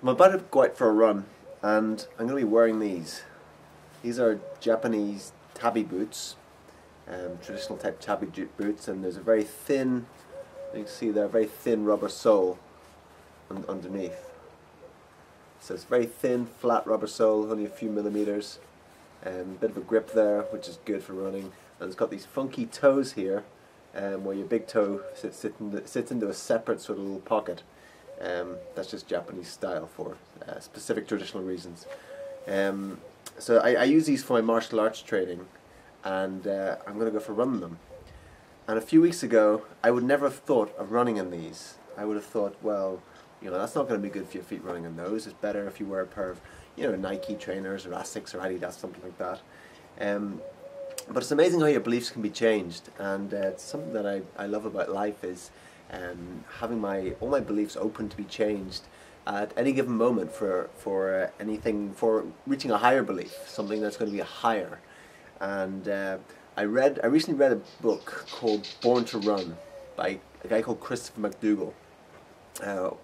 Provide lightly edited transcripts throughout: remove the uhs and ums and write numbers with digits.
I'm about to go out for a run, and I'm going to be wearing these. These are Japanese tabi boots, traditional type tabi boots, and there's a very thin, you can see there, a very thin rubber sole underneath. So it's very thin, flat rubber sole, only a few millimeters, a bit of a grip there, which is good for running. And it's got these funky toes here, where your big toe sits into a separate sort of little pocket. That's just Japanese style for specific traditional reasons. So I use these for my martial arts training, and I'm going to go for a run in them. And a few weeks ago, I would never have thought of running in these. I would have thought, well, that's not going to be good for your feet running in those. It's better if you wear a pair of, Nike trainers or Asics or Adidas, something like that. But it's amazing how your beliefs can be changed, and it's something that I love about life is having all my beliefs open to be changed at any given moment for anything, for reaching a higher belief, something that's going to be higher. And I recently read a book called Born to Run by a guy called Christopher McDougall.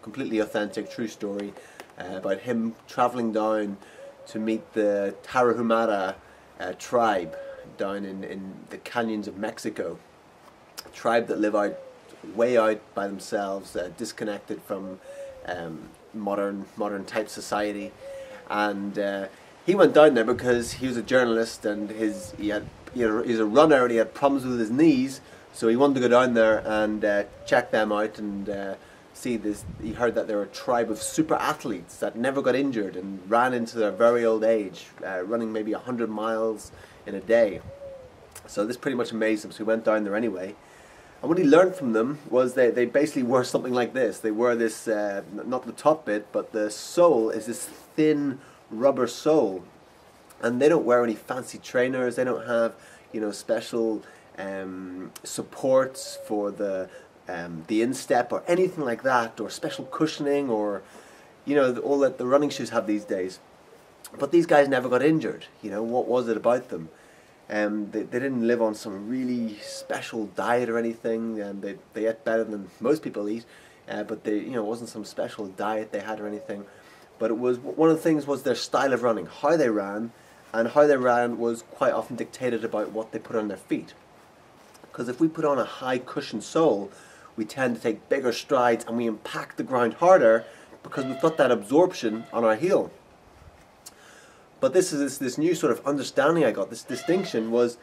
Completely authentic, true story about him traveling down to meet the Tarahumara tribe down in the canyons of Mexico. A tribe that live way out by themselves, disconnected from modern type society. And he went down there because he was a journalist, and he's a runner, and he had problems with his knees, so he wanted to go down there and check them out and see this. He heard that they were a tribe of super athletes that never got injured and ran into their very old age, running maybe 100 miles in a day. So this pretty much amazed him, so he went down there anyway. And what he learned from them was they basically wore something like this. They wear this, not the top bit, but the sole is this thin rubber sole. And they don't wear any fancy trainers. They don't have, special supports for the instep or anything like that, or special cushioning, or all that the running shoes have these days. But these guys never got injured. What was it about them? They didn't live on some really special diet or anything, and they ate better than most people eat, but it wasn't some special diet they had or anything. But it was, one of the things was their style of running, how they ran, and how they ran was quite often dictated about what they put on their feet. Because if we put on a high cushion sole, we tend to take bigger strides and we impact the ground harder because we've got that absorption on our heel. But this new sort of understanding I got, this distinction was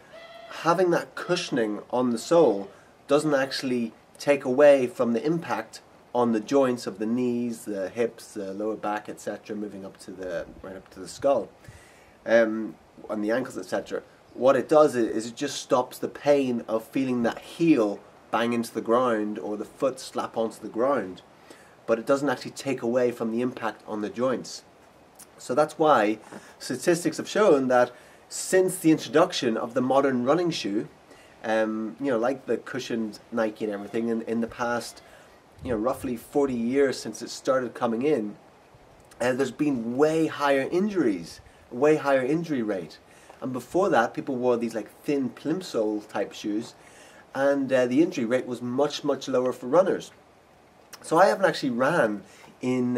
having that cushioning on the sole doesn't actually take away from the impact on the joints of the knees, the hips, the lower back, etc., moving up to right up to the skull, on the ankles, etc. What it does is it just stops the pain of feeling that heel bang into the ground or the foot slap onto the ground, but it doesn't actually take away from the impact on the joints. So that's why statistics have shown that since the introduction of the modern running shoe, like the cushioned Nike and everything, in the past, roughly 40 years since it started coming in, there's been way higher injuries, way higher injury rate. And before that, people wore these like thin plimsoll type shoes, and the injury rate was much, much lower for runners. So I haven't actually ran in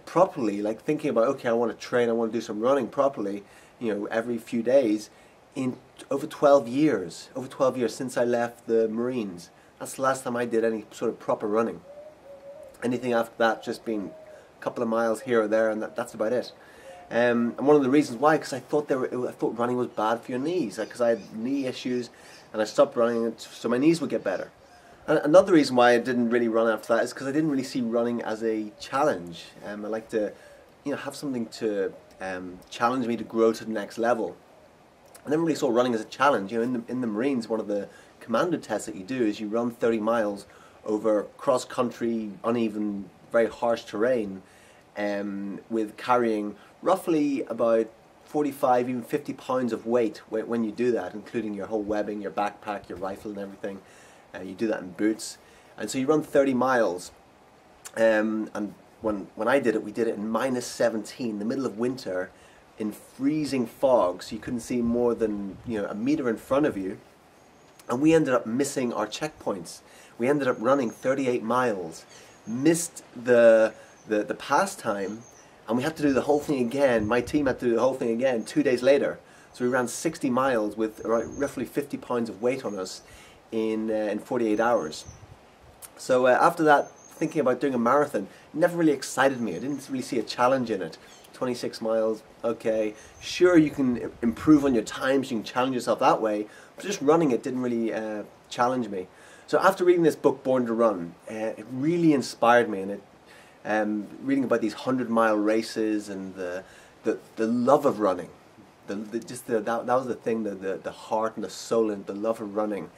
properly, like thinking about, okay, I want to train, I want to do some running properly, every few days, in over 12 years since I left the Marines. That's the last time I did any sort of proper running. Anything after that just been a couple of miles here or there, and that's about it. And one of the reasons why, because I thought running was bad for your knees, because I had knee issues, and I stopped running so my knees would get better. And another reason why I didn't really run after that is because I didn't really see running as a challenge. I like to, have something to challenge me to grow to the next level. I never really saw running as a challenge. In the Marines, one of the commando tests that you do is you run 30 miles over cross-country, uneven, very harsh terrain, with carrying roughly about 45, even 50 pounds of weight when you do that, including your whole webbing, your backpack, your rifle and everything. You do that in boots, and so you run 30 miles, and when I did it, we did it in -17, the middle of winter, in freezing fog, so you couldn't see more than a meter in front of you, and we ended up missing our checkpoints. We ended up running 38 miles, missed the the pastime, and we had to do the whole thing again. My team had to do the whole thing again 2 days later. So we ran 60 miles with roughly 50 pounds of weight on us in 48 hours. So after that, thinking about doing a marathon never really excited me. I didn't really see a challenge in it. 26 miles, okay, sure, you can improve on your times, you can challenge yourself that way, but just running it didn't really challenge me. So after reading this book, Born to Run, it really inspired me, and reading about these 100-mile races and the love of running, that was the thing, the heart and the soul and the love of running,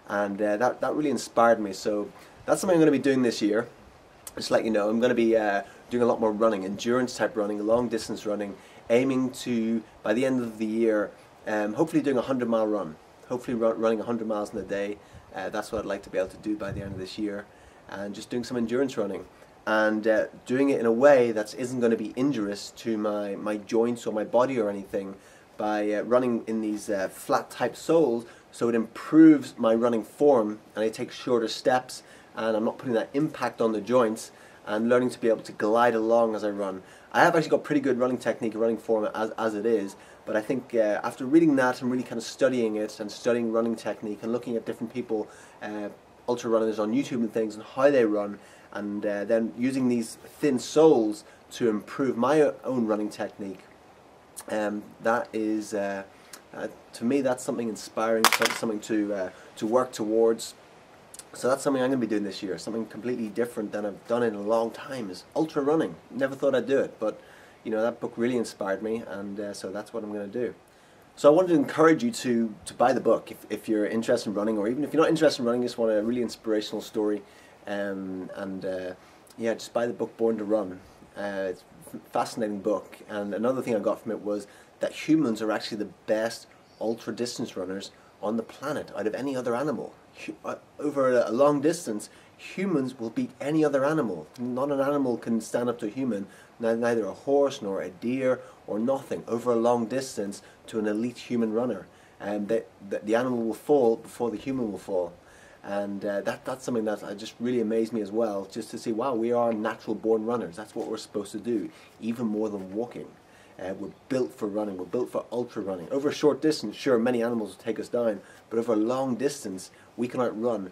and that really inspired me. So that's something I'm going to be doing this year. Just to let you know, I'm going to be doing a lot more running, endurance type running, long distance running, aiming to, by the end of the year, hopefully doing a 100-mile run, hopefully running 100 miles in a day. That's what I'd like to be able to do by the end of this year, and just doing some endurance running, and doing it in a way that isn't going to be injurious to my joints or my body or anything, by running in these flat type soles, so it improves my running form, and I take shorter steps, and I'm not putting that impact on the joints, and learning to be able to glide along as I run. I have actually got pretty good running technique and running form as it is, but I think after reading that and really kind of studying it and studying running technique and looking at different people, ultra runners on YouTube and things, and how they run, and then using these thin soles to improve my own running technique, that is, to me, that's something inspiring, something to work towards. So that's something I'm going to be doing this year, something completely different than I've done in a long time, is ultra running. Never thought I'd do it, but you know, that book really inspired me, and so that's what I'm going to do. So I wanted to encourage you to buy the book if you're interested in running, or even if you're not interested in running, just want a really inspirational story, yeah, just buy the book Born to Run. It's a fascinating book, and another thing I got from it was that humans are actually the best ultra distance runners on the planet out of any other animal. Over a long distance, humans will beat any other animal. Not an animal can stand up to a human, neither a horse nor a deer or nothing, over a long distance to an elite human runner. And the animal will fall before the human will fall. And that's something that just really amazed me as well, just to see, wow, we are natural born runners. That's what we're supposed to do, even more than walking. We're built for running, we're built for ultra running. Over a short distance, sure, many animals will take us down, but over a long distance, we can outrun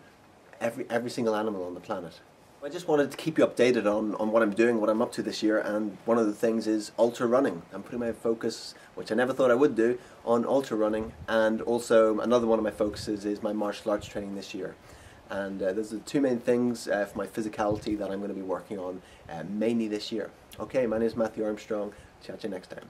every single animal on the planet. I just wanted to keep you updated on what I'm doing, what I'm up to this year, and one of the things is ultra running. I'm putting my focus, which I never thought I would do, on ultra running, and also another one of my focuses is my martial arts training this year. And those are the two main things for my physicality that I'm going to be working on mainly this year. Okay, my name is Matthew Armstrong. Chat to you next time.